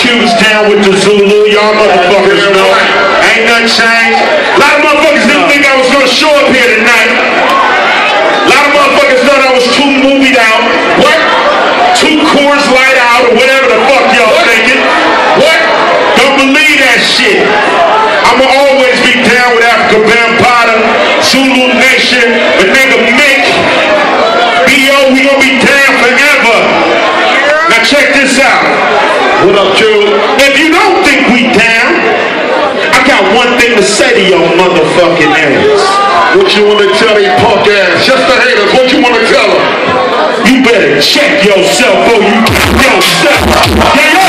she was down with the Zulu. Y'all motherfuckers know. Ain't nothing changed. A lot of motherfuckers didn't think I was gonna show up here tonight. A lot of motherfuckers thought I was too movied out. What? Too Coors Light out or whatever the fuck y'all thinking. What? Don't believe that shit. I'ma always be down with Africa Bambaataa, Zulu Nation, but nigga Mick, B.O., we gonna be down forever. Now check this out. What up, Q? If you don't think we down, I got one thing to say to your motherfucking ass. What you wanna tell these punk ass? Just the haters, what you wanna tell them? You better check yourself or you yourself. Yeah,